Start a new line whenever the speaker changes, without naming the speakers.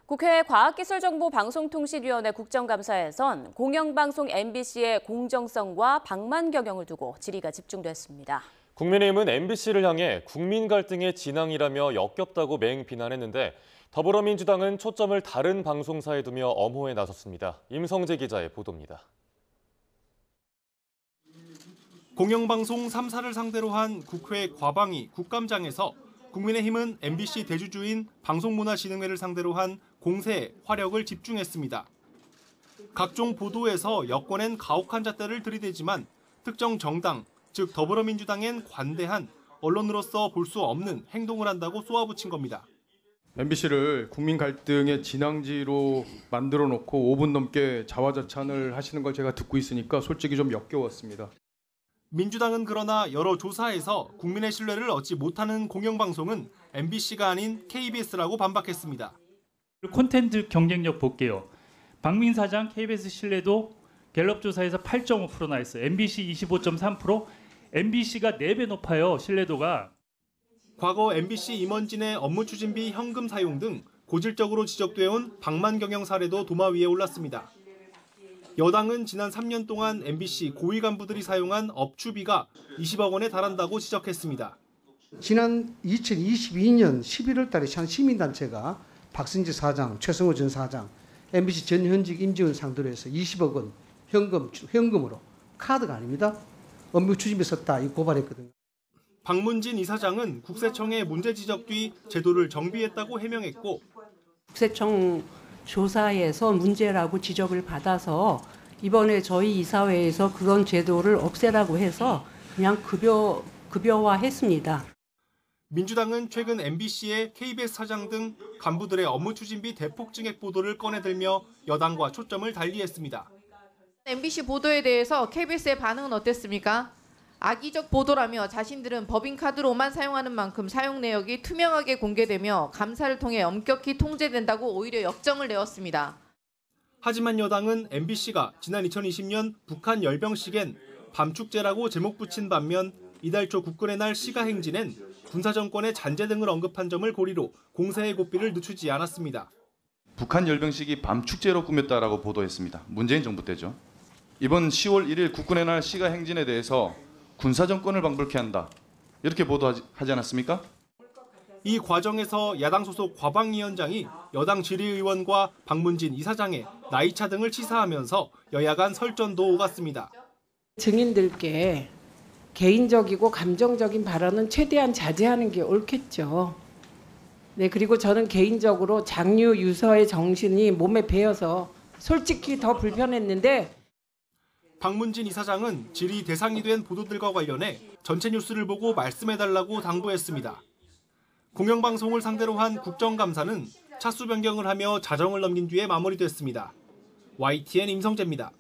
국회 과학기술정보방송통신위원회 국정감사에선 공영방송 MBC의 공정성과 방만 경영을 두고 질의가 집중됐습니다.
국민의힘은 MBC를 향해 국민 갈등의 진앙이라며 역겹다고 맹비난했는데 더불어민주당은 초점을 다른 방송사에 두며 엄호에 나섰습니다. 임성재 기자의 보도입니다.
공영방송 3사를 상대로 한 국회 과방위 국감장에서 국민의힘은 MBC 대주주인 방송문화진흥회를 상대로 한 공세에 화력을 집중했습니다. 각종 보도에서 여권엔 가혹한 잣대를 들이대지만 특정 정당, 즉 더불어민주당엔 관대한 언론으로서 볼 수 없는 행동을 한다고 쏘아붙인 겁니다.
MBC를 국민 갈등의 진앙지로 만들어 놓고 5분 넘게 자화자찬을 하시는 걸 제가 듣고 있으니까 솔직히 좀 역겨웠습니다.
민주당은 그러나 여러 조사에서 국민의 신뢰를 얻지 못하는 공영방송은 MBC가 아닌 KBS라고 반박했습니다.
콘텐츠 경쟁력 볼게요. 박민 사장 KBS 신뢰도 갤럽 조사에서 8.5% 나있어요. MBC 25.3%, MBC가 4배 높아요, 신뢰도가.
과거 MBC 임원진의 업무 추진비 현금 사용 등 고질적으로 지적돼 온 방만 경영 사례도 도마 위에 올랐습니다. 여당은 지난 3년 동안 MBC 고위 간부들이 사용한 업추비가 20억 원에 달한다고 지적했습니다.
지난 2022년 11월 달에 한 시민단체가 박승재 사장, 최성호 전 사장, MBC 전현직 임직원 상대로 해서 20억 원 현금으로, 카드가 아닙니다. 업무 추진비 썼다 이 고발했거든요.
박문진 이사장은 국세청의 문제 지적 뒤 제도를 정비했다고 해명했고,
국세청 조사에서 문제라고 지적을 받아서 이번에 저희 이사회에서 그런 제도를 없애라고 해서 그냥 급여화했습니다.
민주당은 최근 MBC의 KBS 사장 등 간부들의 업무 추진비 대폭 증액 보도를 꺼내들며 여당과 초점을 달리했습니다.
MBC 보도에 대해서 KBS의 반응은 어땠습니까? 악의적 보도라며 자신들은 법인카드로만 사용하는 만큼 사용 내역이 투명하게 공개되며 감사를 통해 엄격히 통제된다고 오히려 역정을 내었습니다.
하지만 여당은 MBC가 지난 2020년 북한 열병식엔 밤축제라고 제목 붙인 반면 이달 초 국군의 날 시가행진엔 군사정권의 잔재 등을 언급한 점을 고리로 공세의 고삐를 늦추지 않았습니다.
북한 열병식이 밤축제로 꾸몄다라고 보도했습니다. 문재인 정부 때죠. 이번 10월 1일 국군의 날 시가행진에 대해서 군사정권을 방불케 한다, 이렇게 보도하지 않았습니까?
이 과정에서 야당 소속 과방위원장이 여당 질의의원과 박문진 이사장의 나이차 등을 치사하면서 여야 간 설전도 오갔습니다.
증인들께 개인적이고 감정적인 발언은 최대한 자제하는 게 옳겠죠. 네, 그리고 저는 개인적으로 장유 유서의 정신이 몸에 배어서 솔직히 더 불편했는데,
박문진 이사장은 질의 대상이 된 보도들과 관련해 전체 뉴스를 보고 말씀해달라고 당부했습니다. 공영방송을 상대로 한 국정감사는 차수 변경을 하며 자정을 넘긴 뒤에 마무리됐습니다. YTN 임성재입니다.